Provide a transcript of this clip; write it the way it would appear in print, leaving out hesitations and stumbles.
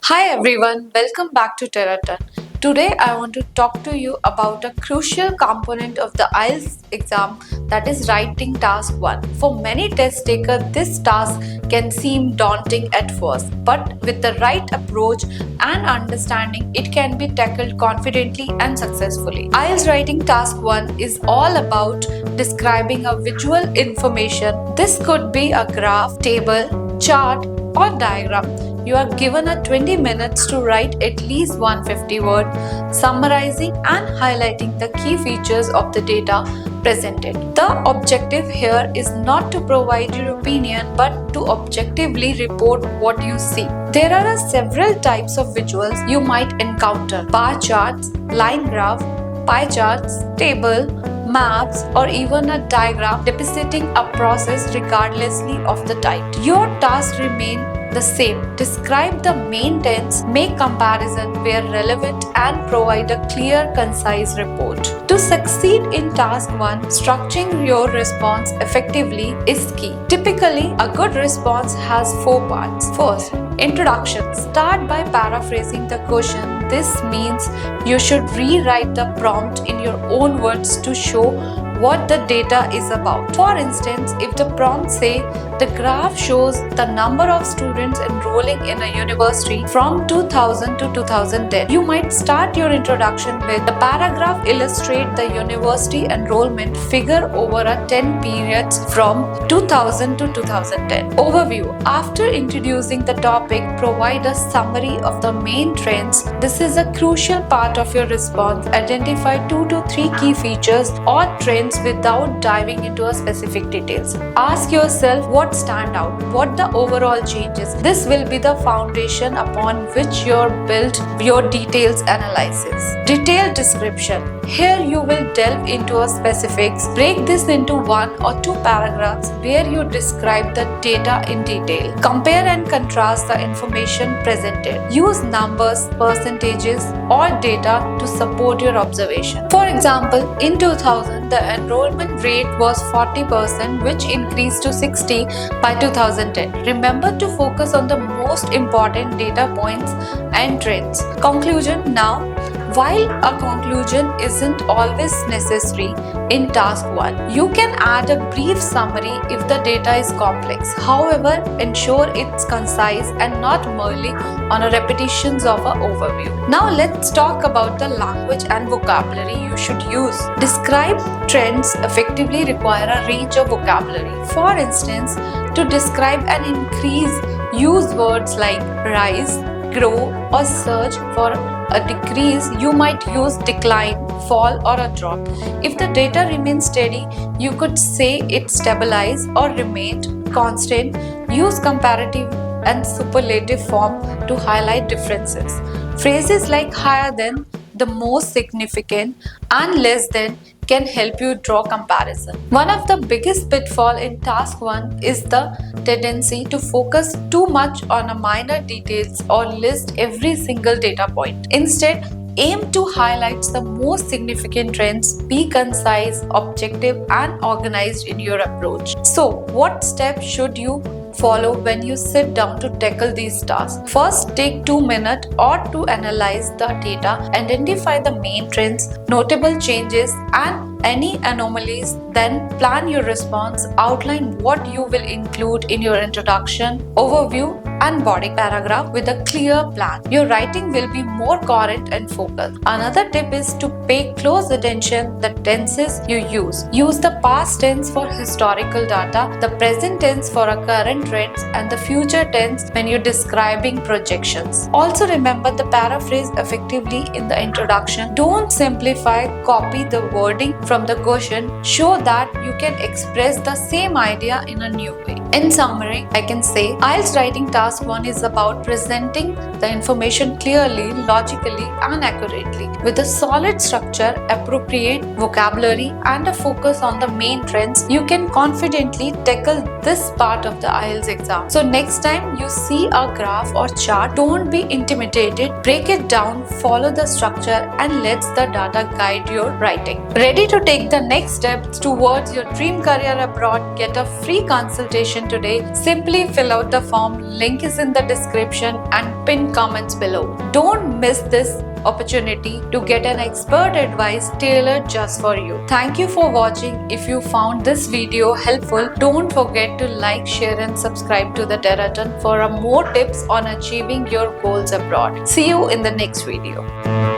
Hi everyone, welcome back to TerraTern. Today I want to talk to you about a crucial component of the IELTS exam, that is writing task 1. For many test takers, this task can seem daunting at first, but with the right approach and understanding, it can be tackled confidently and successfully. IELTS writing task 1 is all about describing a visual information. This could be a graph, table, chart, or diagram. You are given a 20 minutes to write at least 150 words, summarizing and highlighting the key features of the data presented. The objective here is not to provide your opinion but to objectively report what you see. There are several types of visuals you might encounter: bar charts, line graph, pie charts, table, maps, or even a diagram depicting a process regardlessly of the type. Your task remains the same. Describe the main tense, make comparison where relevant, and provide a clear, concise report. To succeed in task 1, structuring your response effectively is key. Typically, a good response has 4 parts. First, introduction. Start by paraphrasing the question. This means you should rewrite the prompt in your own words to show what the data is about. For instance, if the prompt say the graph shows the number of students enrolling in a university from 2000 to 2010, you might start your introduction with the paragraph illustrate the university enrollment figure over a 10 periods from 2000 to 2010. Overview. After introducing the topic, provide a summary of the main trends. This is a crucial part of your response. Identify 2 to 3 key features or trends without diving into a specific details. Ask yourself what stand out, what the overall changes. This will be the foundation upon which you build your details analysis. Detailed description. Here you will delve into a specifics. Break this into 1 or 2 paragraphs where you describe the data in detail. Compare and contrast the information presented. Use numbers, percentages, or data to support your observation. For example, in 2000, the enrollment rate was 40%, which increased to 60 by 2010. Remember to focus on the most important data points and trends. Conclusion. Now, while a conclusion isn't always necessary in task 1, you can add a brief summary if the data is complex. However, ensure it's concise and not merely on a repetitions of an overview. Now let's talk about the language and vocabulary you should use. Describe trends effectively require a range of vocabulary. For instance, to describe an increase, use words like rise, grow, or surge. For a decrease, you might use decline, fall, or a drop. If the data remains steady, you could say it stabilized or remained constant. Use comparative and superlative form to highlight differences. Phrases like higher than, the most significant, and less than can help you draw comparison. One of the biggest pitfall in task 1 is the tendency to focus too much on a minor details or list every single data point. Instead, aim to highlight the most significant trends, be concise, objective, and organized in your approach. So, what steps should you follow when you sit down to tackle these tasks? First, take 2 minutes or to analyze the data, identify the main trends, notable changes, and any anomalies. Then plan your response, outline what you will include in your introduction, overview, and body paragraph with a clear plan. Your writing will be more coherent and focused. Another tip is to pay close attention the tenses you use. Use the past tense for historical data, the present tense for a current trends, and the future tense when you're describing projections. Also remember the paraphrase effectively in the introduction. Don't simplify, copy the wording from the question. Show that you can express the same idea in a new way. In summary, I can say IELTS writing task 1 is about presenting the information clearly, logically, and accurately. With a solid structure, appropriate vocabulary, and a focus on the main trends, you can confidently tackle this part of the IELTS exam. So next time you see a graph or chart, don't be intimidated. Break it down, follow the structure, and let the data guide your writing. Ready to take the next steps towards your dream career abroad? Get a free consultation registration today. Simply fill out the form, link is in the description and pin comments below. Don't miss this opportunity to get an expert advice tailored just for you. Thank you for watching. If you found this video helpful, don't forget to like, share and subscribe to the TerraTern for more tips on achieving your goals abroad. See you in the next video.